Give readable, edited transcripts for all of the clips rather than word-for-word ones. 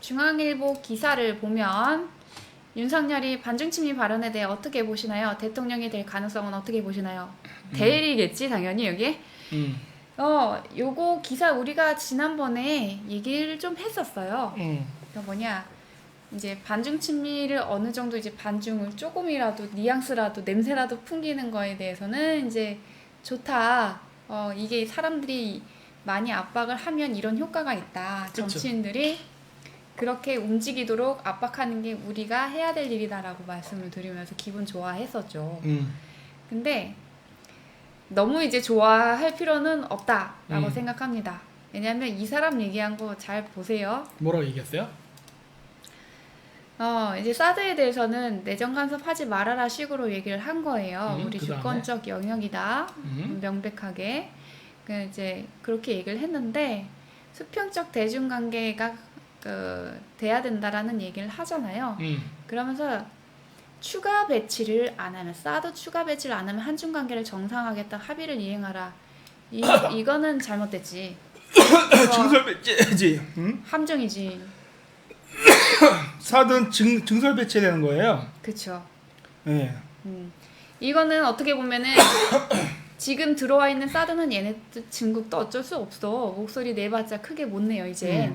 중앙일보 기사를 보면 윤석열이 반중침미 발언에 대해 어떻게 보시나요? 대통령이 될 가능성은 어떻게 보시나요? 대리겠지 당연히 여기에. 요거 기사 우리가 지난번에 얘기를 좀 했었어요. 그 뭐냐 이제 반중침미를 어느 정도 이제 반중을 조금이라도 뉘앙스라도 냄새라도 풍기는 거에 대해서는 이제 좋다. 이게 사람들이 많이 압박을 하면 이런 효과가 있다. 그쵸. 정치인들이 그렇게 움직이도록 압박하는 게 우리가 해야 될 일이다라고 말씀을 드리면서 기분 좋아했었죠. 근데 너무 이제 좋아할 필요는 없다라고 생각합니다. 왜냐하면 이 사람 얘기한 거 잘 보세요. 뭐라고 얘기했어요? 이제 사드에 대해서는 내정 간섭하지 말아라 식으로 얘기를 한 거예요. 우리 그다음에? 주권적 영역이다. 명백하게. 이제 그렇게 얘기를 했는데 수평적 대중관계가 돼야 된다라는 얘기를 하잖아요. 그러면서 추가 배치를 안 하면 사드 추가 배치를 안 하면 한중 관계를 정상화하겠다 합의를 이행하라. 이거는 잘못됐지. 증설 배치지. 함정이지. 사든 증설 배치되는 거예요. 그쵸. 예. 이거는 어떻게 보면은 지금 들어와 있는 사드는 얘네 중국도 어쩔 수 없어. 목소리 내봤자 크게 못 내요 이제.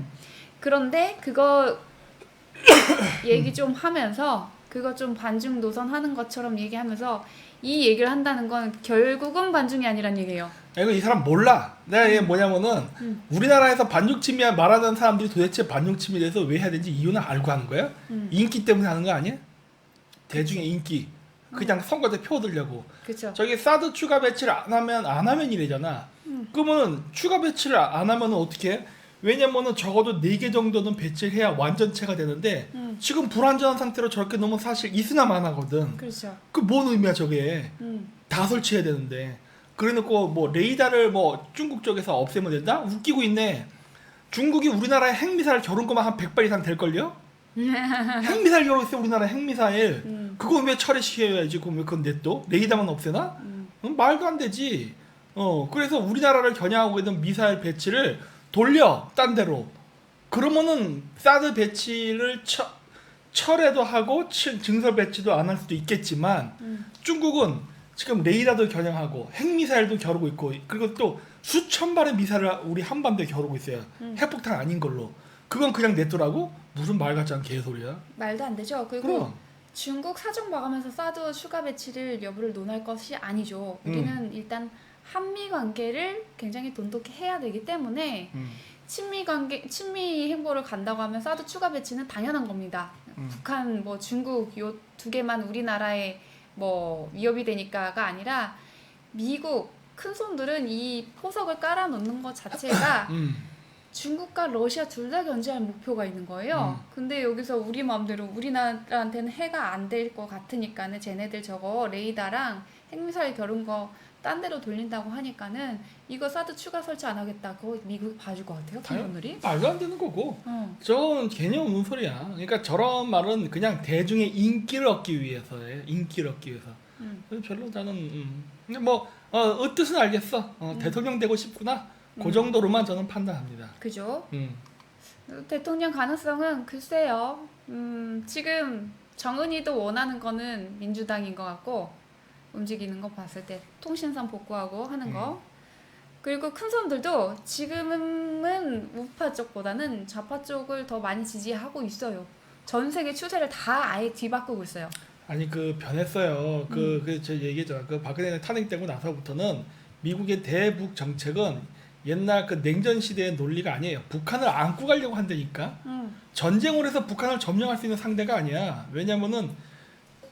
그런데 그거 얘기 좀 하면서 그거 좀 반중 노선 하는 것처럼 얘기하면서 이 얘기를 한다는 건 결국은 반중이 아니란 얘기예요. 이거 이 사람 몰라. 내가 이게 뭐냐면은 우리나라에서 반중침미 말하는 사람들이 도대체 반중침미에 대해서 왜 해야 되는지 이유는 알고 하는 거야? 인기 때문에 하는 거 아니야? 대중의 인기. 그냥 선거 때 표 얻으려고. 그쵸. 저기 사드 추가 배치를 안 하면 이래잖아. 그러면 추가 배치를 안 하면 어떻게 해? 왜냐면은 적어도 4개 정도는 배치를 해야 완전체가 되는데 지금 불완전한 상태로 저렇게 놓으면 사실 이스나만 하거든. 그렇죠. 그 뭔 의미야 저게. 다 설치해야 되는데. 그래놓고 뭐 레이더를 뭐 중국 쪽에서 없애면 된다? 웃기고 있네. 중국이 우리나라에 핵미사일 겨룬 거만 한 100발 이상 될걸요? 핵미사일 겨루고 있어 우리나라 핵미사일. 그거 왜 처리시켜야지. 그럼 왜 그건 냅둬? 레이더만 없애나? 말도 안 되지. 그래서 우리나라를 겨냥하고 있는 미사일 배치를 돌려 딴 데로. 그러면은 사드 배치를 철회도 하고 증설 배치도 안 할 수도 있겠지만 중국은 지금 레이더도 겨냥하고 핵미사일도 겨루고 있고 그리고 또 수천 발의 미사일을 우리 한반도에 겨루고 있어요. 핵폭탄 아닌 걸로. 그건 그냥 냈더라고? 무슨 말 같지 않은 개소리야. 말도 안 되죠. 그리고 그럼. 중국 사정 봐가면서 사드 추가 배치를 여부를 논할 것이 아니죠. 우리는 일단 한미 관계를 굉장히 돈독히 해야 되기 때문에 친미 행보를 간다고 하면 사드 추가 배치는 당연한 겁니다. 북한 뭐 중국 요 두 개만 우리나라에 뭐 위협이 되니까가 아니라 미국 큰 손들은 이 포석을 깔아놓는 것 자체가 중국과 러시아 둘 다 견제할 목표가 있는 거예요. 근데 여기서 우리 마음대로 우리나라한테는 해가 안 될 것 같으니까는 쟤네들 저거 레이더랑 핵미사일 겨룬 거 딴 데로 돌린다고 하니까는 이거 사드 추가 설치 안 하겠다고 미국 봐줄 것 같아요. 기분들이. 말도 안 되는 거고. 저건 개념 없는 소리야. 그러니까 저런 말은 그냥 대중의 인기를 얻기 위해서예요. 인기를 얻기 위해서. 별로 나는 근데 뭐 뜻은 알겠어. 대통령 되고 싶구나. 그 정도로만 저는 판단합니다. 그죠? 대통령 가능성은 글쎄요. 지금 정은이도 원하는 거는 민주당인 것 같고 움직이는 거 봤을 때 통신선 복구하고 하는 거. 그리고 큰 손들도 지금은 우파 쪽보다는 좌파 쪽을 더 많이 지지하고 있어요. 전 세계 추세를 다 아예 뒤바꾸고 있어요. 아니 변했어요. 저 얘기했잖아. 박근혜 탄핵되고 나서부터는 미국의 대북 정책은 옛날 냉전 시대의 논리가 아니에요. 북한을 안고 가려고 한다니까. 전쟁을 해서 북한을 점령할 수 있는 상대가 아니야. 왜냐면은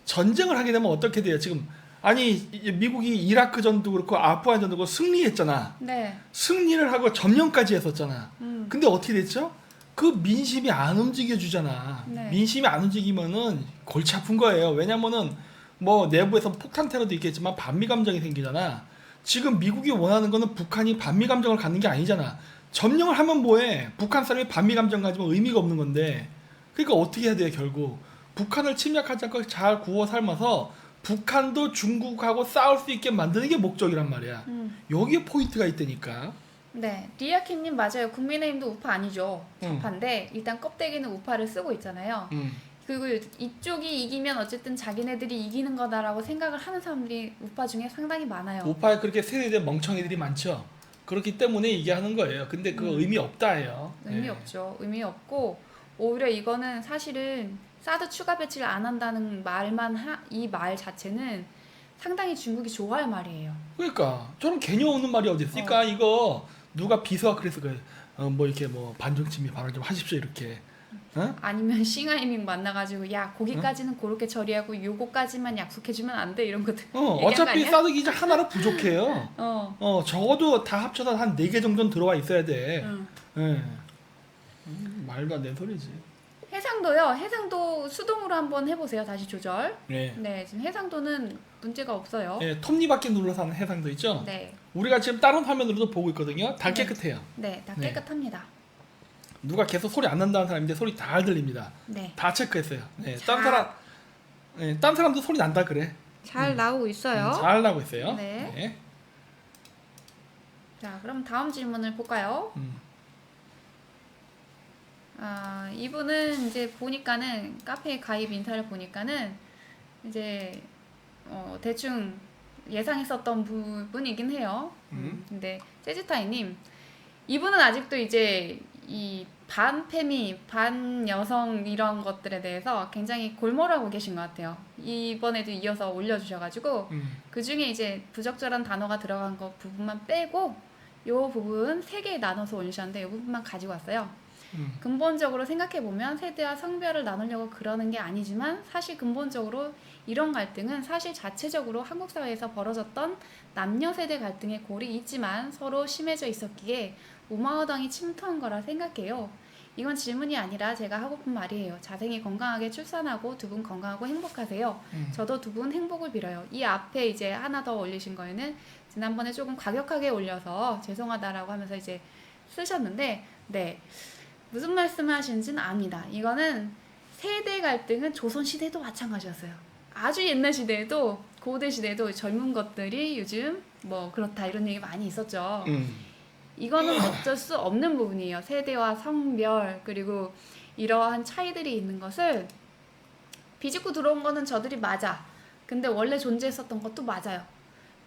전쟁을 하게 되면 어떻게 돼요? 지금 아니 미국이 이라크 전도 그렇고 아프간 전도 그렇고 승리했잖아. 네. 승리를 하고 점령까지 했었잖아. 근데 어떻게 됐죠? 그 민심이 안 움직여주잖아. 네. 민심이 안 움직이면은 골치 아픈 거예요. 왜냐면은 뭐 내부에서 폭탄 테러도 있겠지만 반미 감정이 생기잖아. 지금 미국이 원하는 거는 북한이 반미 감정을 갖는 게 아니잖아. 점령을 하면 뭐해? 북한 사람이 반미 감정 가지면 의미가 없는 건데. 그러니까 어떻게 해야 돼 결국? 북한을 침략하지 않고 잘 구워 삶아서 북한도 중국하고 싸울 수 있게 만드는 게 목적이란 말이야. 여기에 포인트가 있다니까. 네, 리아킴님 맞아요. 국민의힘도 우파 아니죠. 음. 좌파인데 일단 껍데기는 우파를 쓰고 있잖아요. 그리고 이쪽이 이기면 어쨌든 자기네들이 이기는 거다라고 생각을 하는 사람들이 우파 중에 상당히 많아요. 우파에 그렇게 세뇌된 멍청이들이 많죠. 그렇기 때문에 이게 하는 거예요. 근데 그 의미 없다예요. 의미 없죠. 의미 없고 오히려 이거는 사실은 사드 추가 배치를 안 한다는 이 말 자체는 상당히 중국이 좋아할 말이에요. 그러니까 저는 개념 없는 말이 어디 있으니까 이거 누가 비서가 그래서 뭐 이렇게 뭐 반정침이 발언 좀 하십시오 이렇게. 어? 아니면 싱하이밍 만나가지고 야 거기까지는 그렇게 처리하고 요거까지만 약속해주면 안 돼 이런 것들 얘기한 거 어차피 아니야? 사드 기자 하나로 부족해요. 적어도 다 합쳐서 한 4개 정도는 들어와 있어야 돼. 예. 말도 안 되는 소리지. 해상도요. 해상도 수동으로 한번 해보세요. 다시 조절. 네. 네, 지금 해상도는 문제가 없어요. 예, 톱니바퀴 눌러서 하는 해상도 있죠? 네, 우리가 지금 다른 화면으로도 보고 있거든요. 다 네. 깨끗해요. 네, 다 네. 깨끗합니다. 누가 계속 소리 안 난다는 사람인데 소리 잘 들립니다. 네, 다 체크했어요. 네, 자. 딴 사람도 소리 난다 그래. 잘 나오고 있어요. 잘 나고 있어요. 네. 자, 그럼 다음 질문을 볼까요? 이분은 이제 보니까는 카페 가입 인사를 보니까는 이제 대충 예상했었던 부분이긴 해요. 근데 세즈타이님 이분은 아직도 이제 이 반페미, 반여성 이런 것들에 대해서 굉장히 골몰하고 계신 것 같아요. 이번에도 이어서 올려주셔가지고 그 중에 이제 부적절한 단어가 들어간 거 부분만 빼고 요 부분 3개 나눠서 올리셨는데 요 부분만 가지고 왔어요. 근본적으로 생각해보면 세대와 성별을 나누려고 그러는 게 아니지만 사실 근본적으로 이런 갈등은 사실 자체적으로 한국 사회에서 벌어졌던 남녀 세대 갈등의 골이 있지만 서로 심해져 있었기에 우마어당이 침투한 거라 생각해요. 이건 질문이 아니라 제가 하고픈 말이에요. 자생이 건강하게 출산하고 두 분 건강하고 행복하세요. 저도 두 분 행복을 빌어요. 이 앞에 이제 하나 더 올리신 거에는 지난번에 조금 과격하게 올려서 죄송하다라고 하면서 이제 쓰셨는데 네. 무슨 말씀을 하시는지는 압니다. 이거는 세대 갈등은 조선시대도 마찬가지였어요. 아주 옛날 시대에도 고대 시대에도 젊은 것들이 요즘 뭐 그렇다 이런 얘기 많이 있었죠. 이거는 어쩔 수 없는 부분이에요. 세대와 성별 그리고 이러한 차이들이 있는 것을 비집고 들어온 거는 저들이 맞아. 근데 원래 존재했었던 것도 맞아요.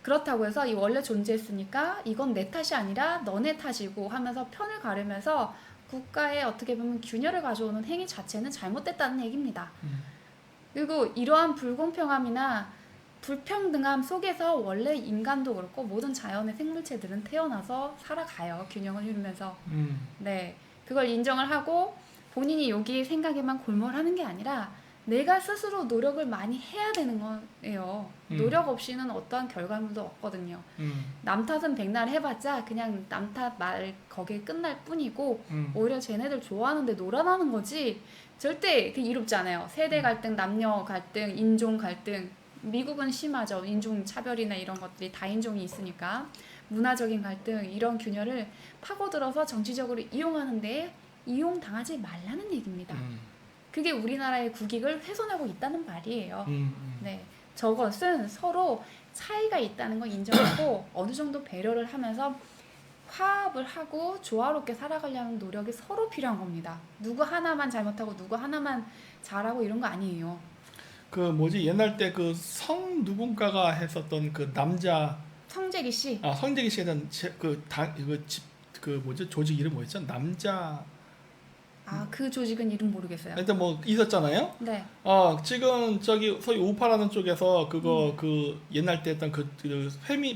그렇다고 해서 이 원래 존재했으니까 이건 내 탓이 아니라 너네 탓이고 하면서 편을 가르면서 국가에 어떻게 보면 균열을 가져오는 행위 자체는 잘못됐다는 얘기입니다. 그리고 이러한 불공평함이나 불평등함 속에서 원래 인간도 그렇고 모든 자연의 생물체들은 태어나서 살아가요. 균형을 이루면서. 네, 그걸 인정을 하고 본인이 여기 생각에만 골몰하는 게 아니라 내가 스스로 노력을 많이 해야 되는 거예요. 노력 없이는 어떠한 결과물도 없거든요. 남 탓은 백날 해봤자 그냥 남 탓 말 거기에 끝날 뿐이고 오히려 쟤네들 좋아하는데 놀아나는 거지 절대 그 이롭지 않아요. 세대 갈등, 남녀 갈등, 인종 갈등 미국은 심하죠. 인종 차별이나 이런 것들이 다인종이 있으니까 문화적인 갈등 이런 균열을 파고들어서 정치적으로 이용하는데 이용당하지 말라는 얘기입니다. 그게 우리나라의 국익을 훼손하고 있다는 말이에요. 네, 저것은 서로 차이가 있다는 걸 인정하고 어느 정도 배려를 하면서 화합을 하고 조화롭게 살아가려는 노력이 서로 필요한 겁니다. 누구 하나만 잘못하고 누구 하나만 잘하고 이런 거 아니에요. 그 뭐지 옛날 때 그 성 누군가가 했었던 그 남자 성재기 씨. 성재기 씨에 대한 그 뭐지 조직 이름 뭐였죠? 남자 그 조직은 이름 모르겠어요. 일단 뭐 있었잖아요. 네. 지금 저기 소위 우파라는 쪽에서 그거 그 옛날 때 했던 그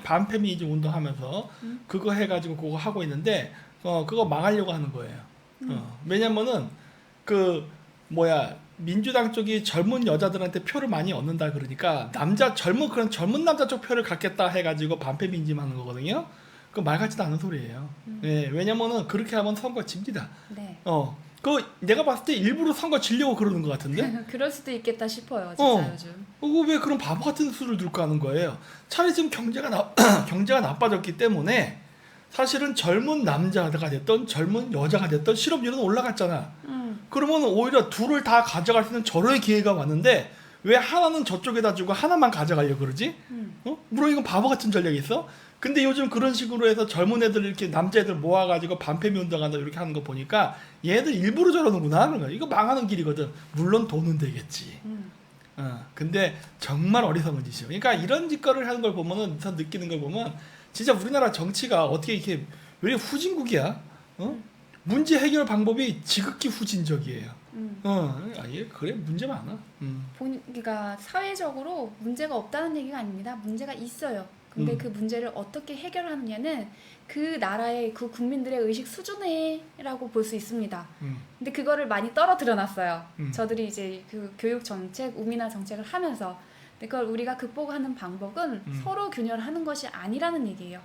반페미니즘 운동하면서 그거 해가지고 그거 하고 있는데 그거 망하려고 하는 거예요. 왜냐면은 그 뭐야 민주당 쪽이 젊은 여자들한테 표를 많이 얻는다 그러니까 그런 젊은 남자 쪽 표를 갖겠다 해가지고 반페미니즘 하는 거거든요. 그 말 같지도 않은 소리예요. 네, 왜냐면은 그렇게 하면 선거 집니다. 네. 내가 봤을 때 일부러 선거 지려고 그러는 것 같은데? 그럴 수도 있겠다 싶어요, 진짜 요즘. 왜 그런 바보 같은 수를 들고 하는 거예요? 차라리 지금 경제가 나빠졌기 때문에 사실은 젊은 남자가 됐던 젊은 여자가 됐던 실업률은 올라갔잖아. 그러면 오히려 둘을 다 가져갈 수 있는 절호의 기회가 왔는데 왜 하나는 저쪽에다 주고 하나만 가져가려고 그러지? 물론 이건 바보 같은 전략이 있어. 근데 요즘 그런 식으로 해서 젊은 애들 이렇게 남자애들 모아가지고 반패미 운동한다 이렇게 하는 거 보니까 얘들 일부러 저러는구나 그런 거야. 이거 망하는 길이거든. 물론 돈은 되겠지. 근데 정말 어리석은 짓이요. 그러니까 이런 짓거리를 하는 걸 보면은 저 느끼는 걸 보면 진짜 우리나라 정치가 어떻게 이렇게 왜 이렇게 후진국이야? 문제 해결 방법이 지극히 후진적이에요. 예, 그래 문제 많아. 그러니까 사회적으로 문제가 없다는 얘기가 아닙니다. 문제가 있어요. 근데 그 문제를 어떻게 해결하느냐는 그 나라의 그 국민들의 의식 수준이라고 볼 수 있습니다. 근데 그거를 많이 떨어뜨려 놨어요. 저들이 이제 그 교육 정책, 우미나 정책을 하면서. 근데 그걸 우리가 극복하는 방법은 서로 균열하는 것이 아니라는 얘기예요.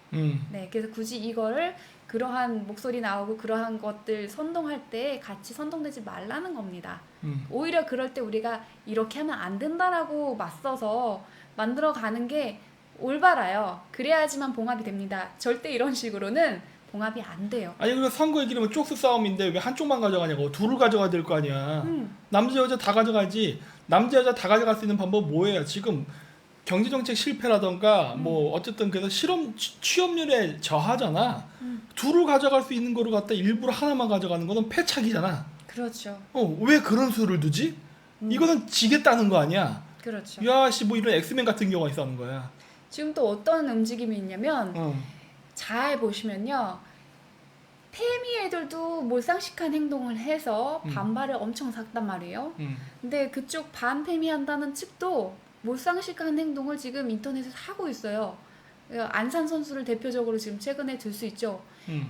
네, 그래서 굳이 이거를 그러한 목소리 나오고 그러한 것들 선동할 때 같이 선동되지 말라는 겁니다. 오히려 그럴 때 우리가 이렇게 하면 안 된다라고 맞서서 만들어가는 게 올바라요. 그래야지만 봉합이 됩니다. 절대 이런 식으로는 봉합이 안 돼요. 아니 그 선거 얘기하면 쪽수 싸움인데 왜 한쪽만 가져가냐고. 둘을 가져가야 될 거 아니야. 남자 여자 다 가져가지. 남자 여자 다 가져갈 수 있는 방법 뭐예요? 지금 경제정책 실패라던가 뭐 어쨌든 그래서 취업률에 저하잖아. 둘을 가져갈 수 있는 거를 갖다 일부러 하나만 가져가는 거는 패착이잖아. 그렇죠. 왜 그런 수를 두지? 이거는 지겠다는 거 아니야. 그렇죠. 야씨 뭐 이런 엑스맨 같은 경우가 있었는 거야. 지금 또 어떤 움직임이 있냐면 잘 보시면요. 페미 애들도 몰상식한 행동을 해서 반발을 엄청 샀단 말이에요. 근데 그쪽 반페미 한다는 측도 몰상식한 행동을 지금 인터넷에서 하고 있어요. 안산 선수를 대표적으로 지금 최근에 들 수 있죠.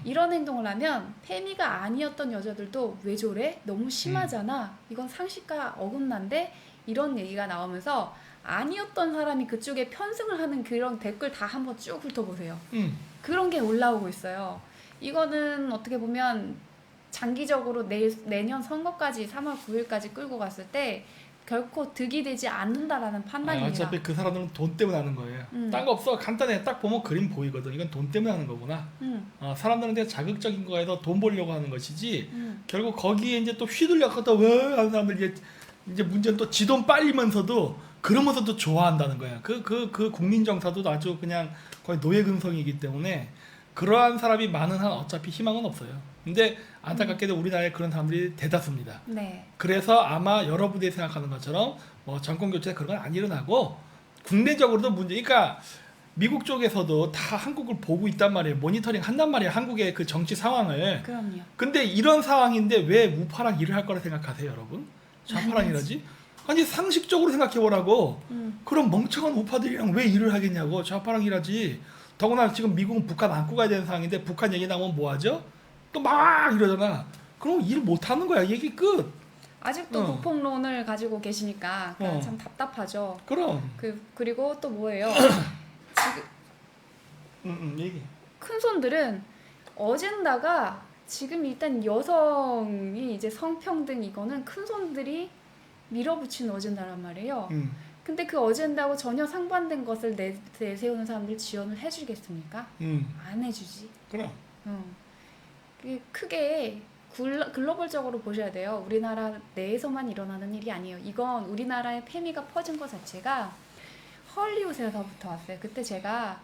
이런 행동을 하면 페미가 아니었던 여자들도 왜 저래? 너무 심하잖아. 이건 상식과 어긋난데? 이런 얘기가 나오면서 아니었던 사람이 그쪽에 편승을 하는 그런 댓글 다 한번 쭉 훑어보세요. 그런 게 올라오고 있어요. 이거는 어떻게 보면 장기적으로 내년 선거까지 3월 9일까지 끌고 갔을 때 결코 득이 되지 않는다라는 판단입니다. 어차피 그 사람들은 돈 때문에 하는 거예요. 딴 거 없어. 간단해. 딱 보면 그림 보이거든. 이건 돈 때문에 하는 거구나. 사람들한테 자극적인 거에서 돈 벌려고 하는 것이지. 결국 거기에 이제 또 휘둘려갖다 왜 하는 사람들 이제 문제는 또 지 돈 빨리면서도 그러면서도 좋아한다는 거야. 그 국민 정서도 아주 그냥 거의 노예 근성이기 때문에 그러한 사람이 많은 한 어차피 희망은 없어요. 근데 안타깝게도 우리나라에 그런 사람들이 대다수입니다. 네. 그래서 아마 여러분들이 생각하는 것처럼 뭐 정권 교체 그런 건 안 일어나고 국내적으로도 문제. 그러니까 미국 쪽에서도 다 한국을 보고 있단 말이에요. 모니터링 한단 말이에요. 한국의 그 정치 상황을. 그럼요. 근데 이런 상황인데 왜 우파랑 일을 할 거라 생각하세요, 여러분? 좌파랑 일하지? 아니 상식적으로 생각해보라고. 그럼 멍청한 우파들이랑 왜 일을 하겠냐고. 좌파랑 일하지. 더구나 지금 미국은 북한 안고 가야 되는 상황인데 북한 얘기 나오면 뭐하죠? 또 막 이러잖아. 그럼 일 못하는 거야. 얘기 끝. 아직도 북폭론을 가지고 계시니까 그러니까 참 답답하죠. 그럼. 그리고 또 뭐예요? 지금 얘기. 큰 손들은 어젠다가 지금 일단 여성이 이제 성평등 이거는 큰 손들이 밀어붙이는 어젠다란 말이에요. 근데 그 어젠다하고 전혀 상반된 것을 내세우는 사람들 지원을 해주겠습니까? 안 해주지. 그럼. 크게 글로벌적으로 보셔야 돼요. 우리나라 내에서만 일어나는 일이 아니에요. 이건 우리나라의 페미가 퍼진 것 자체가 헐리우드에서부터 왔어요. 그때 제가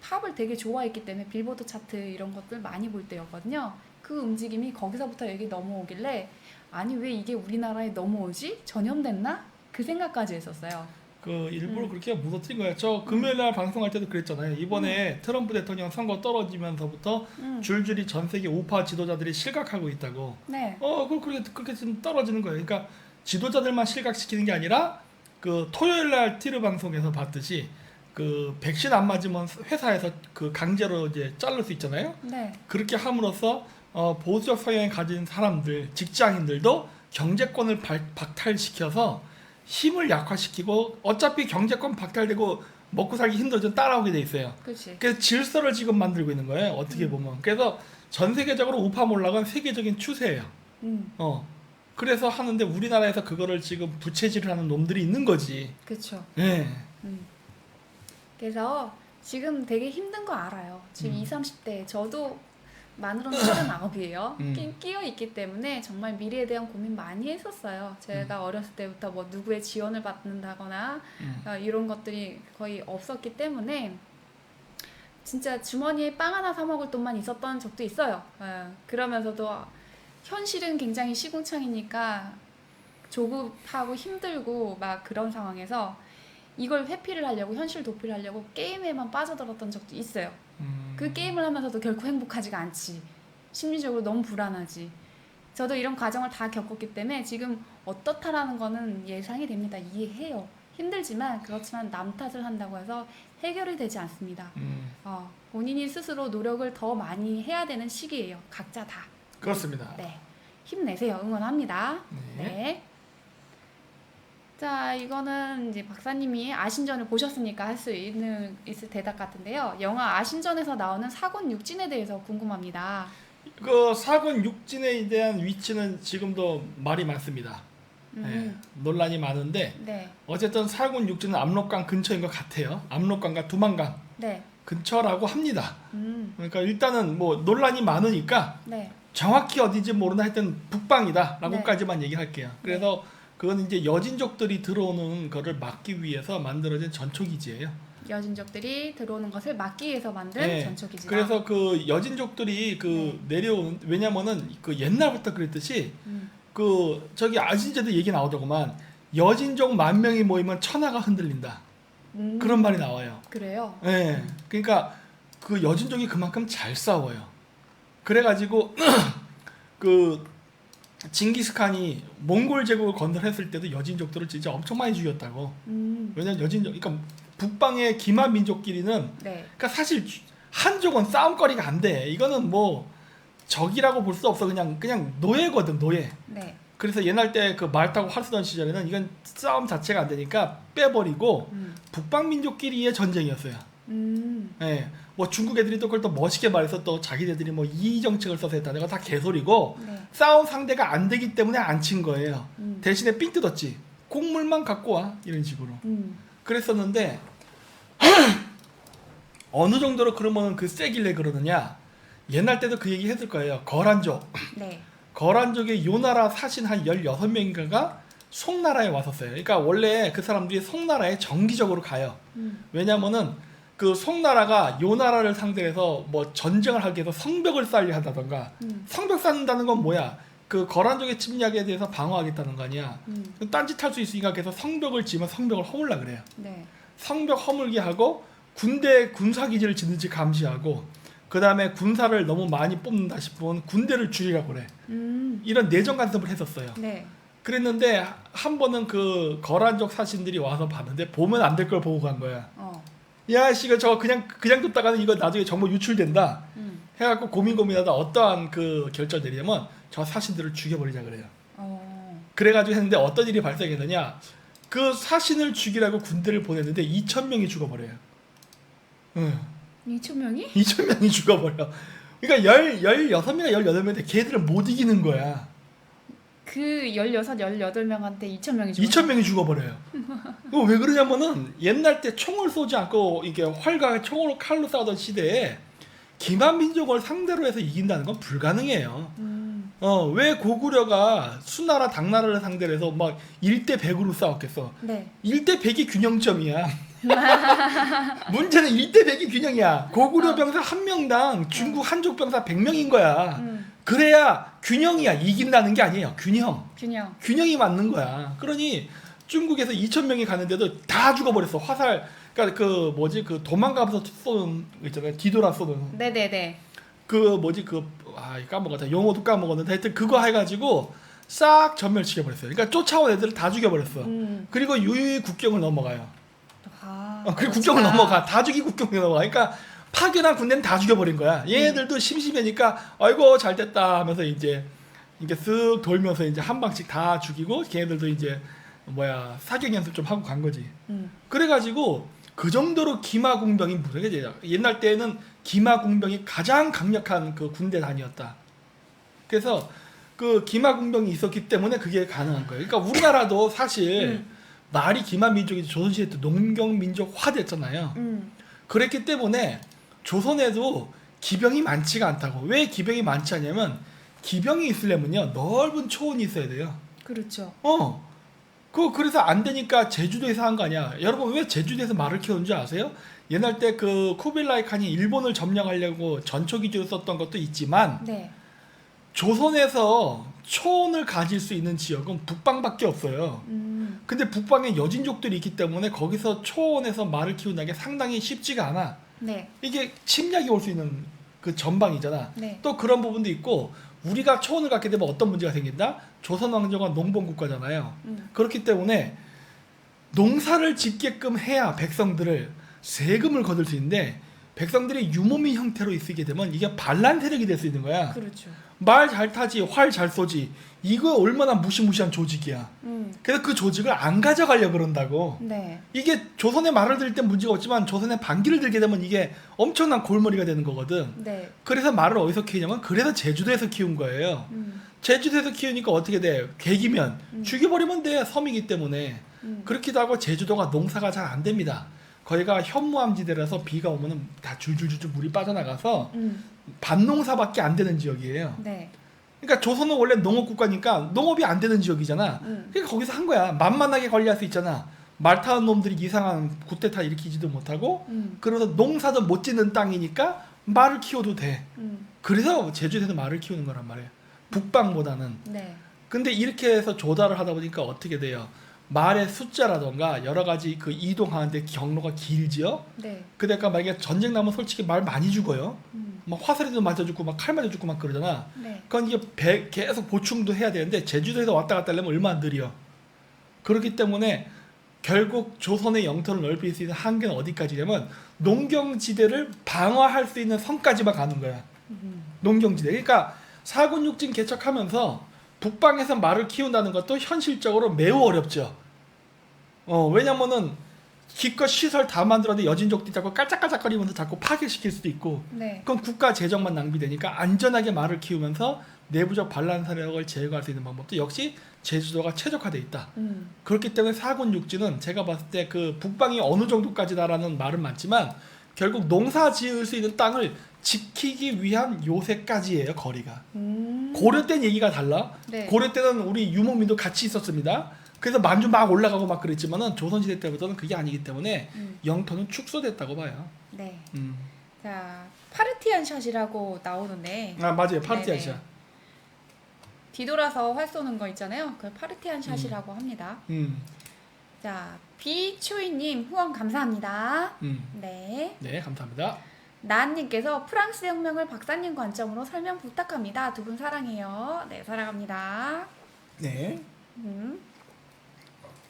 팝을 되게 좋아했기 때문에 빌보드 차트 이런 것들 많이 볼 때였거든요. 그 움직임이 거기서부터 여기 넘어오길래 아니 왜 이게 우리나라에 넘어오지? 전염됐나? 그 생각까지 했었어요. 일부러 그렇게 묻어뜨린 거야. 저 금요일날 방송할 때도 그랬잖아요. 이번에 트럼프 대통령 선거 떨어지면서부터 줄줄이 전 세계 우파 지도자들이 실각하고 있다고. 네. 그렇게 좀 떨어지는 거예요. 그러니까 지도자들만 실각시키는 게 아니라 그 토요일날 티르 방송에서 봤듯이 그 백신 안 맞으면 회사에서 그 강제로 이제 자를 수 있잖아요. 네. 그렇게 함으로써 보수적 성향을 가진 사람들, 직장인들도 경제권을 박탈시켜서 힘을 약화시키고 어차피 경제권 박탈되고 먹고 살기 힘들어져 따라오게 돼 있어요. 그렇지. 그래서 질서를 지금 만들고 있는 거예요. 어떻게 보면. 그래서 전 세계적으로 우파 몰락은 세계적인 추세예요. 그래서 하는데 우리나라에서 그거를 지금 부채질을 하는 놈들이 있는 거지. 그렇죠. 네. 그래서 지금 되게 힘든 거 알아요. 지금 20, 30대 저도 만으로는 39이에요. 끼어 있기 때문에 정말 미래에 대한 고민 많이 했었어요. 제가 어렸을 때부터 뭐 누구의 지원을 받는다거나 이런 것들이 거의 없었기 때문에 진짜 주머니에 빵 하나 사 먹을 돈만 있었던 적도 있어요. 그러면서도 현실은 굉장히 시궁창이니까 조급하고 힘들고 막 그런 상황에서 이걸 회피를 하려고 현실 도피를 하려고 게임에만 빠져들었던 적도 있어요. 그 게임을 하면서도 결코 행복하지가 않지. 심리적으로 너무 불안하지. 저도 이런 과정을 다 겪었기 때문에 지금 어떻다라는 거는 예상이 됩니다. 이해해요. 힘들지만 그렇지만 남 탓을 한다고 해서 해결이 되지 않습니다. 본인이 스스로 노력을 더 많이 해야 되는 시기예요. 각자 다. 그렇습니다. 네, 힘내세요. 응원합니다. 네. 네. 자, 이거는 이제 박사님이 아신전을 보셨으니까 할 수 있을 대답 같은데요. 영화 아신전에서 나오는 사곤 육진에 대해서 궁금합니다. 그 사곤 육진에 대한 위치는 지금도 말이 많습니다. 네, 논란이 많은데 네. 어쨌든 사곤 육진은 압록강 근처인 것 같아요. 압록강과 두만강 네. 근처라고 합니다. 그러니까 일단은 뭐 논란이 많으니까 네. 정확히 어딘지 모르나 하여튼 북방이다라고까지만 얘기할게요. 그래서 그건 이제 여진족들이 들어오는 거를 막기 위해서 만들어진 전초기지예요. 여진족들이 들어오는 것을 막기 위해서 만든 네. 전초기지다. 그래서 그 여진족들이 그 내려오는, 왜냐면은 그 옛날부터 그랬듯이 그 저기 아신제도 얘기 나오더구만, 여진족 10,000명이 모이면 천하가 흔들린다. 그런 말이 나와요. 그래요? 네. 그러니까 그 여진족이 그만큼 잘 싸워요. 그래가지고 그 징기스칸이 몽골 제국을 건설했을 때도 여진족들을 진짜 엄청 많이 죽였다고. 왜냐면 여진족, 그러니까 북방의 기마 민족끼리는, 그러니까 사실 한족은 싸움거리가 안 돼. 이거는 뭐 적이라고 볼 수 없어. 그냥 노예거든, 노예. 네. 그래서 옛날 때 그 말 타고 활 쓰던 시절에는 이건 싸움 자체가 안 되니까 빼버리고 북방 민족끼리의 전쟁이었어요. 네. 뭐 중국 애들이 또 그걸 또 멋있게 말해서 또 자기네들이 뭐 이의 정책을 써서 했다는 거 다 개소리고, 싸움 상대가 안 되기 때문에 안 친 거예요. 대신에 삥 뜯었지. 곡물만 갖고 와, 이런 식으로. 그랬었는데 어느 정도로 그러면 그 세길래 그러느냐, 옛날 때도 그 얘기 했을 거예요. 거란족. 네. 거란족의 요나라 사신 한 16명인가가 송나라에 왔었어요. 그러니까 원래 그 사람들이 송나라에 정기적으로 가요. 왜냐면은 그 송나라가 요나라를 상대로 해서 뭐 전쟁을 하기 위해서 성벽을 쌓으려 한다던가. 성벽 쌓는다는 건 뭐야? 그 거란족의 침략에 대해서 방어하겠다는 거 아니야. 딴짓할 수 있으니까 그래서 성벽을 지으면 성벽을 허물라 그래요. 네. 성벽 허물게 하고 군대 군사기지를 짓는지 감시하고, 그 다음에 군사를 너무 많이 뽑는다 싶으면 군대를 줄이라고 그래. 이런 내정 간섭을 했었어요. 네. 그랬는데 한 번은 그 거란족 사신들이 와서 봤는데 보면 안 될 걸 보고 간 거야. 야, 씨, 이거 저거 그냥 뒀다가는 이거 나중에 정보 유출된다. 해갖고 고민하다 어떠한 그 결정을 내리냐면 저 사신들을 죽여버리자 그래요. 그래가지고 했는데 어떤 일이 발생했느냐, 그 사신을 죽이라고 군대를 보냈는데 2,000명이 죽어버려요. 2,000명이? 2,000명이 죽어버려. 그러니까 16명이 18명인데 걔들은 못 이기는 거야. 그 16, 18명한테 2,000명이 죽었어요? 2,000명이 죽어버려요. 그거 왜 그러냐면은 옛날 때 총을 쏘지 않고 이게 활과 총으로 칼로 싸우던 시대에 기만 민족을 상대로 해서 이긴다는 건 불가능해요. 왜 고구려가 수나라 당나라를 상대로 해서 막 1대 100으로 싸웠겠어. 네. 1대 100이 균형점이야. 문제는 1대 100이 균형이야. 고구려 병사 한 명당 중국 한족 병사 100명인 거야. 그래야 균형이야. 이긴다는 게 아니에요. 균형이 맞는 거야. 그러니 중국에서 2,000명이 가는데도 다 죽어버렸어. 화살, 그러니까 그 뭐지, 그 도망가면서 쏘는 거 있잖아요. 뒤돌아 쏘는. 네네네. 그 뭐지, 까먹었다. 용어도 까먹었는데 하여튼 그거 해가지고 싹 전멸시켜버렸어요. 그러니까 쫓아온 애들을 다 죽여버렸어. 그리고 유유히 국경을 넘어가요. 그리고 국경을 넘어가. 다 죽이 국경을 넘어가. 그러니까 파견한 군대는 다 죽여버린 거야. 얘네들도 심심하니까 아이고 잘됐다 하면서 이제 쓱 돌면서 이제 한 방씩 다 죽이고, 걔네들도 이제 사격 연습 좀 하고 간 거지. 그래가지고 그 정도로 기마공병이 무서워요. 옛날 때에는 기마공병이 가장 강력한 그 군대 단위였다. 그래서 그 기마공병이 있었기 때문에 그게 가능한 거예요. 그러니까 우리나라도 사실 말이 기마민족이 조선시대 때 농경민족화 됐잖아요. 그랬기 때문에 조선에도 기병이 많지가 않다고. 왜 기병이 많지 않냐면 기병이 있으려면요 넓은 초원이 있어야 돼요. 그렇죠. 그래서 안 되니까 제주도에서 한 거 아니야. 여러분 왜 제주도에서 말을 키우는지 아세요? 옛날 때 그 쿠빌라이 칸이 일본을 점령하려고 전초기지로 썼던 것도 있지만 네. 조선에서 초원을 가질 수 있는 지역은 북방밖에 없어요. 근데 북방에 여진족들이 있기 때문에 거기서 초원에서 말을 키운다는 게 상당히 쉽지가 않아. 네. 이게 침략이 올 수 있는 그 전방이잖아. 네. 또 그런 부분도 있고 우리가 초원을 갖게 되면 어떤 문제가 생긴다? 조선 왕조가 농번 국가잖아요. 그렇기 때문에 농사를 짓게끔 해야 백성들을 세금을 거둘 수 있는데 백성들이 유목민 형태로 있게 되면 이게 반란 세력이 될 수 있는 거야. 그렇죠. 말 잘 타지, 활 잘 쏘지. 이거 얼마나 무시무시한 조직이야. 그래서 그 조직을 안 가져가려고 그런다고. 네. 이게 조선의 말을 들을 땐 문제가 없지만 조선의 반기를 들게 되면 이게 엄청난 골머리가 되는 거거든. 네. 그래서 말을 어디서 키우냐면 그래서 제주도에서 키운 거예요. 제주도에서 키우니까 어떻게 돼? 계기면 죽여버리면 돼. 섬이기 때문에. 그렇기도 하고 제주도가 농사가 잘 안 됩니다. 거기가 현무암지대라서 비가 오면은 다 줄줄줄줄 물이 빠져나가서 밭농사밖에 안 되는 지역이에요. 네. 그러니까 조선은 원래 농업국가니까 농업이 안 되는 지역이잖아. 그러니까 거기서 한 거야. 만만하게 관리할 수 있잖아. 말 타는 놈들이 이상한 구태타 일으키지도 못하고 그래서 농사도 못 짓는 땅이니까 말을 키워도 돼. 그래서 제주도에서 말을 키우는 거란 말이에요. 북방보다는. 네. 근데 이렇게 해서 조달을 하다 보니까 어떻게 돼요? 말의 숫자라던가 여러 가지 그 이동하는데 경로가 길지요. 네. 그러니까 만약에 전쟁 나면 솔직히 말 많이 죽어요. 막 화살에도 맞아 죽고 막 칼 맞아 죽고 막 그러잖아. 네. 그건 이게 계속 보충도 해야 되는데 제주도에서 왔다 갔다 하려면 얼마나 느려. 그렇기 때문에 결국 조선의 영토를 넓힐 수 있는 한계는 어디까지냐면 농경지대를 방어할 수 있는 선까지만 가는 거야. 농경지대. 그러니까 사군육진 개척하면서 북방에서 말을 키운다는 것도 현실적으로 매우 어렵죠. 왜냐면은 기껏 시설 다 만들었는데 여진족들이 자꾸 깔짝깔짝거리면서 자꾸 파괴시킬 수도 있고. 네. 그건 국가 재정만 낭비되니까 안전하게 말을 키우면서 내부적 반란 세력을 제거할 수 있는 방법도 역시 제주도가 최적화돼 있다. 그렇기 때문에 사군육지는 제가 봤을 때 그 북방이 어느 정도까지다라는 말은 많지만 결국 농사 지을 수 있는 땅을 지키기 위한 요새까지예요. 거리가. 고려 땐 얘기가 달라. 네. 고려 때는 우리 유목민도 같이 있었습니다. 그래서 만주 막 올라가고 막 그랬지만은 조선시대 때부터는 그게 아니기 때문에 영토는 축소됐다고 봐요. 네. 자, 파르티안 샷이라고 나오는데. 아 맞아요. 파르티안 네네. 샷. 뒤돌아서 활 쏘는 거 있잖아요. 그 파르티안 샷이라고 합니다. 자, 비초이님 후원 감사합니다. 네. 네, 감사합니다. 나은님께서 프랑스 혁명을 박사님 관점으로 설명 부탁합니다. 두 분 사랑해요. 네, 사랑합니다. 네. 음.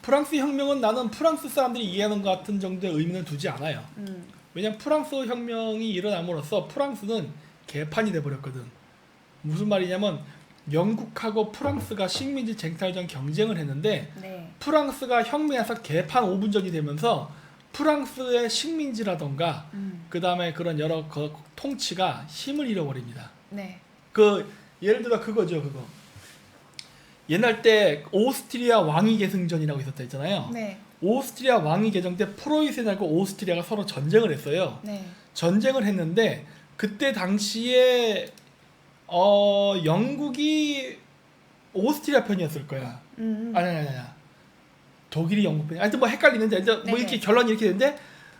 프랑스 혁명은 나는 프랑스 사람들이 이해하는 것 같은 정도의 의미는 두지 않아요. 왜냐면 프랑스 혁명이 일어남으로써 프랑스는 개판이 돼버렸거든. 무슨 말이냐면 영국하고 프랑스가 식민지 쟁탈전 경쟁을 했는데 네. 프랑스가 혁명에서 개판 5분 전이 되면서 프랑스의 식민지라던가 그 다음에 그런 여러 통치가 힘을 잃어버립니다. 네. 예를 들어 그거죠. 옛날 때 오스트리아 왕위 계승전이라고 있었다 했잖아요. 네. 오스트리아 왕위 계승 때 프로이센하고 오스트리아가 서로 전쟁을 했어요. 네. 전쟁을 했는데 그때 당시에 영국이 오스트리아 편이었을 거야. 아니야. 독일이 영국 편이. 하여튼 뭐 헷갈리는데 뭐 네네. 이렇게 결론이 이렇게 되는데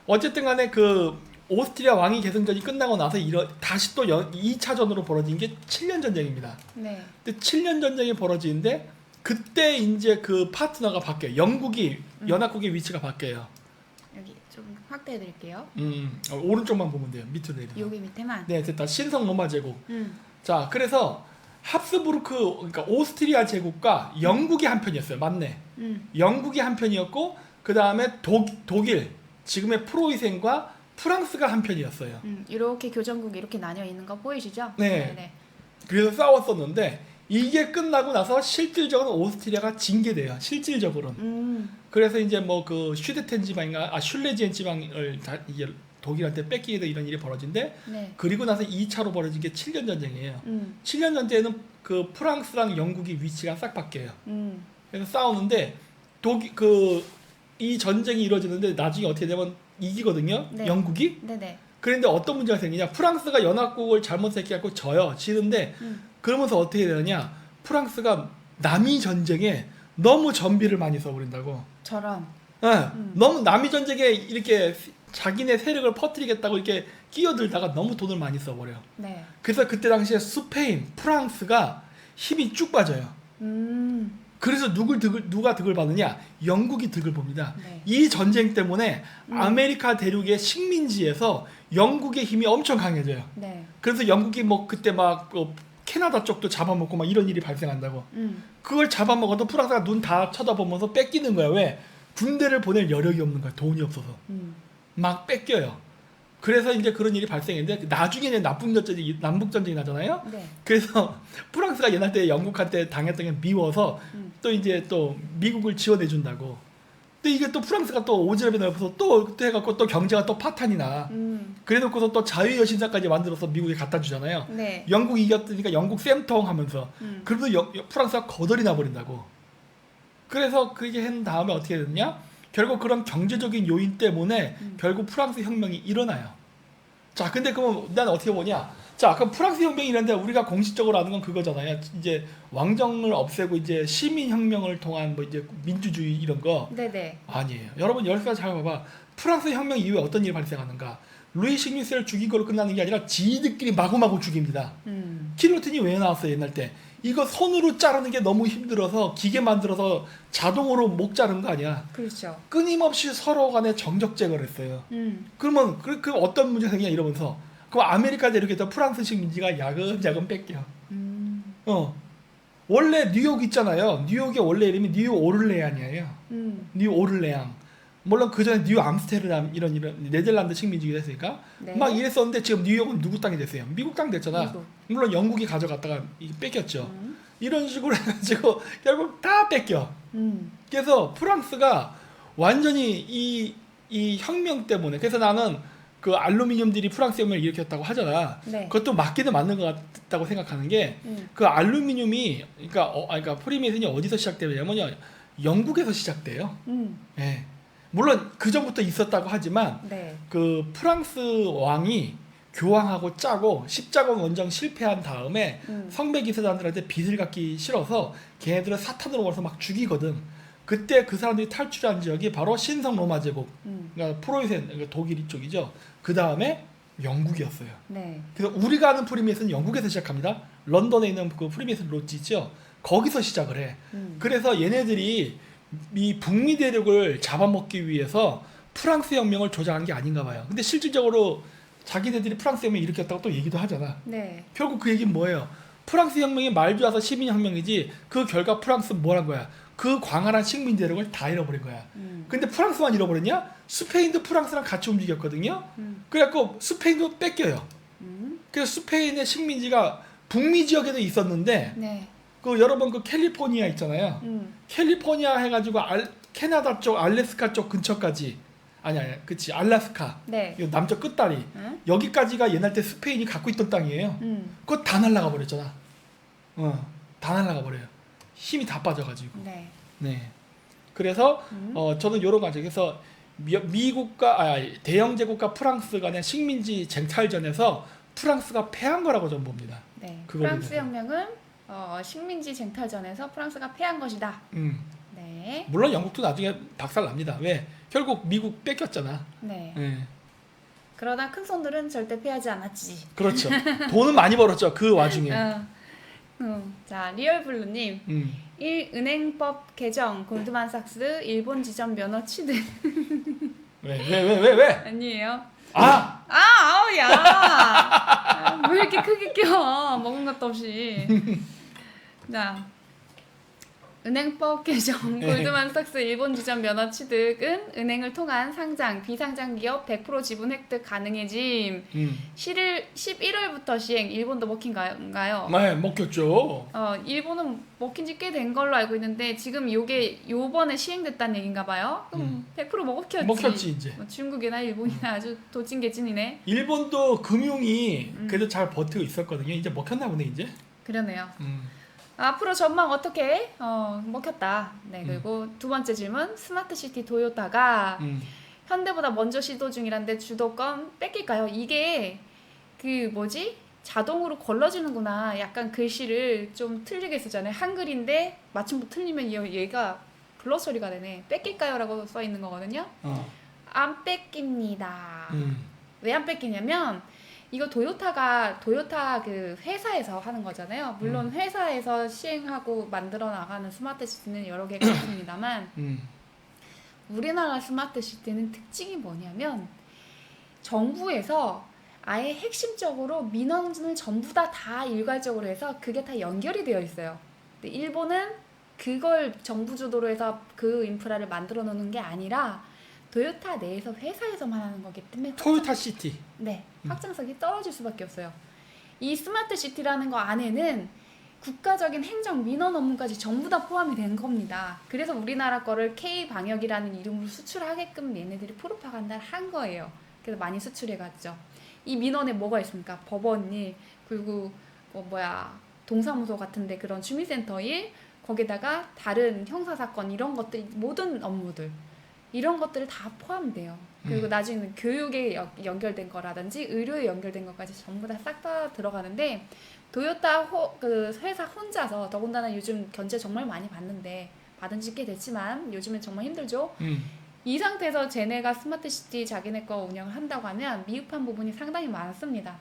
어쨌든 간에 그 오스트리아 왕위 계승전이 끝나고 나서 다시 또 2차전으로 벌어진 게 7년 전쟁입니다. 네. 근데 7년 전쟁이 벌어지는데 그때 이제 그 파트너가 바뀌어요. 영국이 연합국의 위치가 바뀌어요. 여기 좀 확대해 드릴게요. 오른쪽만 보면 돼요. 밑으로 내려. 여기 밑에만. 네, 됐다. 신성 로마 제국. 음. 자, 그래서 합스부르크 그러니까 오스트리아 제국과 영국이 한 편이었어요. 맞네. 영국이 한 편이었고 그 다음에 독일 지금의 프로이센과 프랑스가 한 편이었어요. 이렇게 교정국 이렇게 나뉘어 있는 거 보이시죠? 네. 네네. 그래서 싸웠었는데 이게 끝나고 나서 실질적으로 오스트리아가 징계돼요. 실질적으로는. 그래서 이제 뭐 그 슈데텐 지방인가 슐레지엔 지방을 이제 독일한테 뺏기게 돼 이런 일이 벌어진데 네. 그리고 나서 2차로 벌어진 게 7년 전쟁이에요. 7년 전쟁에는 그 프랑스랑 영국이 위치가 싹 바뀌어요. 그래서 싸우는데 이 전쟁이 이루어지는데 나중에 어떻게 되면 이기거든요. 네. 영국이. 네네. 그런데 어떤 문제가 생기냐? 프랑스가 연합국을 잘못했게 져요. 지는데 그러면서 어떻게 되느냐? 프랑스가 남이 전쟁에 너무 전비를 많이 써버린다고. 저런. 예, 너무 남이 전쟁에 이렇게 자기네 세력을 퍼뜨리겠다고 이렇게 끼어들다가 너무 돈을 많이 써버려. 네. 그래서 그때 당시에 스페인, 프랑스가 힘이 쭉 빠져요. 그래서 누가 득을 받느냐? 영국이 득을 봅니다. 네. 이 전쟁 때문에 아메리카 대륙의 식민지에서 영국의 힘이 엄청 강해져요. 네. 그래서 영국이 뭐 그때 막 캐나다 쪽도 잡아먹고 막 이런 일이 발생한다고. 그걸 잡아먹어도 프랑스가 눈 다 쳐다보면서 뺏기는 거야. 왜? 군대를 보낼 여력이 없는 거야. 돈이 없어서. 막 뺏겨요. 그래서 이제 그런 일이 발생했는데 나중에는 남북 전쟁이 나잖아요. 네. 그래서 프랑스가 옛날 때 영국한테 당했던 게 미워서 또 이제 또 미국을 지원해 준다고. 근데 이게 또 프랑스가 또 오지랖이 넓어서 또 해갖고 또 경제가 또 파탄이 나. 그래놓고서 또 자유의 여신사까지 만들어서 미국에 갖다 주잖아요. 네. 영국이 이겼으니까 영국 쌤통 하면서. 그래도 프랑스가 거덜이 나버린다고. 그래서 그렇게 한 다음에 어떻게 됐냐? 결국 그런 경제적인 요인 때문에 결국 프랑스 혁명이 일어나요. 자, 근데 그럼 난 어떻게 보냐? 자, 그럼 프랑스 혁명이 일어났는데 우리가 공식적으로 아는 건 그거잖아요. 이제 왕정을 없애고 이제 시민 혁명을 통한 뭐 이제 민주주의 이런 거. 네네. 아니에요. 여러분 열쇠 잘 봐봐. 프랑스 혁명 이후에 어떤 일이 발생하는가? 루이 16세를 죽인 걸로 끝나는 게 아니라 지들끼리 마구마구 죽입니다. 기로틴이 왜 나왔어요 옛날 때? 이거 손으로 자르는 게 너무 힘들어서 기계 만들어서 자동으로 목 자른 거 아니야. 그렇죠. 끊임없이 서로 간에 정적쟁을 했어요. 그러면 그 어떤 문제가 생기냐 이러면서 그럼 아메리카 대륙에서 프랑스식 민지가 야금야금 뺏겨. 원래 뉴욕 있잖아요. 뉴욕의 원래 이름이 뉴 오를레안이에요. 뉴 오를레앙. 물론 그 전에 뉴 암스테르담 이런 네덜란드 식민지가 됐으니까 네. 막 이랬었는데 지금 뉴욕은 누구 땅이 됐어요? 미국 땅 됐잖아. 미국. 물론 영국이 가져갔다가 뺏겼죠. 이런 식으로 해가지고 결국 다 뺏겨. 그래서 프랑스가 완전히 이 혁명 때문에 그래서 나는 그 알루미늄들이 프랑스 혁명을 일으켰다고 하잖아. 네. 그것도 맞기는 맞는 것 같다고 생각하는 게 그 알루미늄이 그러니까 프리메이슨이 어디서 시작되냐면요 영국에서 시작돼요. 예. 물론 그 전부터 있었다고 하지만 네. 그 프랑스 왕이 교황하고 짜고 십자군 원정 실패한 다음에 성배 기사단들한테 빚을 갚기 싫어서 걔네들을 사탄으로 몰아서 막 죽이거든. 그때 그 사람들이 탈출한 지역이 바로 신성 로마 제국, 그러니까 프로이센, 그러니까 독일 이쪽이죠. 그 다음에 영국이었어요. 네. 그래서 우리가 아는 프리메이슨은 영국에서 시작합니다. 런던에 있는 그 프리메이슨 로지 있죠. 거기서 시작을 해. 그래서 얘네들이 이 북미 대륙을 잡아먹기 위해서 프랑스 혁명을 조장한 게 아닌가 봐요. 근데 실질적으로 자기네들이 프랑스 혁명을 일으켰다고 또 얘기도 하잖아. 네. 결국 그 얘기는 뭐예요? 프랑스 혁명이 말 좋아서 시민혁명이지 그 결과 프랑스는 뭘 한 거야? 그 광활한 식민 대륙을 다 잃어버린 거야. 근데 프랑스만 잃어버렸냐? 스페인도 프랑스랑 같이 움직였거든요. 그래갖고 스페인도 뺏겨요. 그래서 스페인의 식민지가 북미 지역에도 있었는데 네. 그 여러분 그 캘리포니아 있잖아요. 캘리포니아 해가지고 캐나다 쪽 알래스카 쪽 근처까지 아니 그치 알래스카 네. 이 남쪽 끝다리 여기까지가 옛날 때 스페인이 갖고 있던 땅이에요. 그거 다 날라가 버렸잖아. 다 날라가 버려요. 힘이 다 빠져가지고. 네. 네. 그래서 저는 요런 거 그래서 미국과 대영 제국과 프랑스 간의 식민지 쟁탈전에서 프랑스가 패한 거라고 저는 봅니다. 네. 그걸로 프랑스 돼요. 혁명은 식민지 쟁탈전에서 프랑스가 패한 것이다. 네. 물론 영국도 나중에 박살 납니다. 왜? 결국 미국 뺏겼잖아. 네. 네. 그러나 큰 손들은 절대 패하지 않았지. 그렇죠. 돈은 많이 벌었죠. 그 와중에. 자, 리얼블루님. 1. 은행법 개정, 골드만삭스, 일본 지점 면허 취득. 왜? 아니에요. 아! 아우, 야! 왜 이렇게 크게 껴? 먹은 것도 없이. 자, 은행법 개정, 골드만삭스 일본 지점 면허 취득은 은행을 통한 상장, 비상장 기업 100% 지분 획득 가능해짐. 11월부터 시행. 일본도 먹힌가요? 네, 먹혔죠. 일본은 먹힌 지 꽤 된 걸로 알고 있는데 지금 요번에 시행됐다는 얘긴가 봐요. 그럼 100% 먹혔지. 먹혔지 이제. 중국이나 일본이나 아주 도찐개찐이네. 일본도 금융이 그래도 잘 버티고 있었거든요. 이제 먹혔나 보네 이제. 그러네요. 앞으로 전망 어떻게? 먹혔다. 네, 그리고 두 번째 질문. 스마트시티 도요타가 현대보다 먼저 시도 중이란데 주도권 뺏길까요? 이게 그 뭐지? 자동으로 걸러지는구나. 약간 글씨를 좀 틀리게 쓰잖아요. 한글인데 마침표 틀리면 얘가 블러 처리가 되네. 뺏길까요라고 써 있는 거거든요. 안 뺏깁니다. 왜 안 뺏기냐면 이거 도요타 그 회사에서 하는 거잖아요. 물론 회사에서 시행하고 만들어 나가는 스마트 시티는 여러 개가 있습니다만 우리나라 스마트 시티는 특징이 뭐냐면 정부에서 아예 핵심적으로 민원을 전부 다 일괄적으로 해서 그게 다 연결이 되어 있어요. 근데 일본은 그걸 정부 주도로 해서 그 인프라를 만들어 놓는 게 아니라 도요타 내에서 회사에서만 하는 거기 때문에 토요타 시티. 네, 확장성이 떨어질 수밖에 없어요. 이 스마트 시티라는 거 안에는 국가적인 행정 민원 업무까지 전부 다 포함이 된 겁니다. 그래서 우리나라 거를 K-방역이라는 이름으로 수출하게끔 얘네들이 프로파간다를 한 거예요. 그래서 많이 수출해갔죠. 이 민원에 뭐가 있습니까? 법원 일, 그리고 동사무소 같은데 그런 주민센터 일, 거기다가 다른 형사사건 이런 것들, 모든 업무들 이런 것들을 다 포함돼요. 그리고 나중에는 교육에 연결된 거라든지 의료에 연결된 것까지 전부 다 싹 다 들어가는데 도요타 그 회사 혼자서 더군다나 요즘 견제 정말 많이 받은 지 꽤 됐지만 요즘엔 정말 힘들죠. 이 상태에서 쟤네가 스마트시티 자기네 거 운영을 한다고 하면 미흡한 부분이 상당히 많습니다.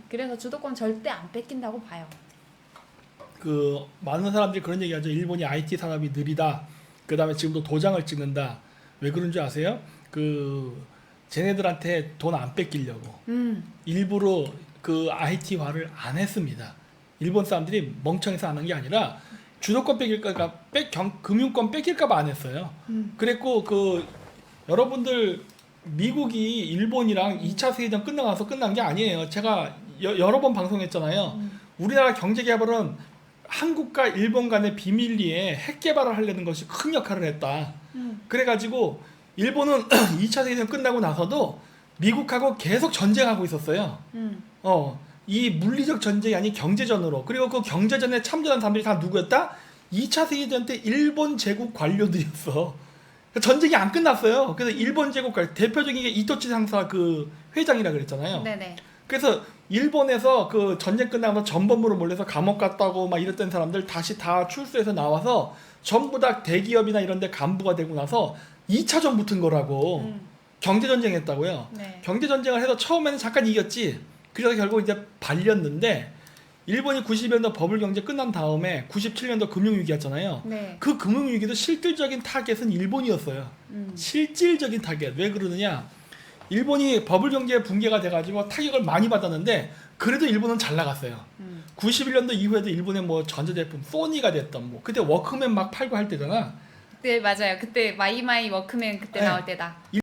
그래서 주도권 절대 안 뺏긴다고 봐요. 그 많은 사람들이 그런 얘기하죠. 일본이 IT 산업이 느리다. 그 다음에 지금도 도장을 찍는다. 왜 그런 줄 아세요? 그 쟤네들한테 돈 안 뺏기려고 일부러 그 IT화를 안 했습니다. 일본 사람들이 멍청해서 안 한 게 아니라 주도권 뺏길까, 금융권 뺏길까봐 안 했어요. 그랬고 그 여러분들 미국이 일본이랑 2차 세계대전 끝나가서 끝난 게 아니에요. 제가 여러 번 방송했잖아요. 우리나라 경제개발은 한국과 일본 간의 비밀리에 핵 개발을 하려는 것이 큰 역할을 했다. 그래가지고 일본은 2차 세계대전 끝나고 나서도 미국하고 계속 전쟁하고 있었어요. 이 물리적 전쟁이 아닌 경제전으로. 그리고 그 경제전에 참전한 사람들이 다 누구였다? 2차 세계대전 때 일본 제국 관료들이었어. 전쟁이 안 끝났어요. 그래서 일본 제국 대표적인 게 이토치 상사 그 회장이라 그랬잖아요. 네네. 그래서 일본에서 그 전쟁 끝나면서 전범으로 몰려서 감옥 갔다고 막 이랬던 사람들 다시 다 출소해서 나와서 전부 다 대기업이나 이런 데 간부가 되고 나서 2차전 붙은 거라고. 경제전쟁 했다고요. 네. 경제전쟁을 해서 처음에는 잠깐 이겼지. 그래서 결국 이제 발렸는데 일본이 91년도 버블 경제 끝난 다음에 97년도 금융위기였잖아요. 네. 그 금융위기도 실질적인 타겟은 일본이었어요. 실질적인 타겟. 왜 그러느냐? 일본이 버블 경제 붕괴가 돼가지고 타격을 많이 받았는데 그래도 일본은 잘 나갔어요. 91년도 이후에도 일본의 뭐 전자제품 소니가 됐던 뭐 그때 워크맨 막 팔고 할 때잖아. 네, 맞아요. 그때 마이마이 워크맨 그때 네. 나올 때다.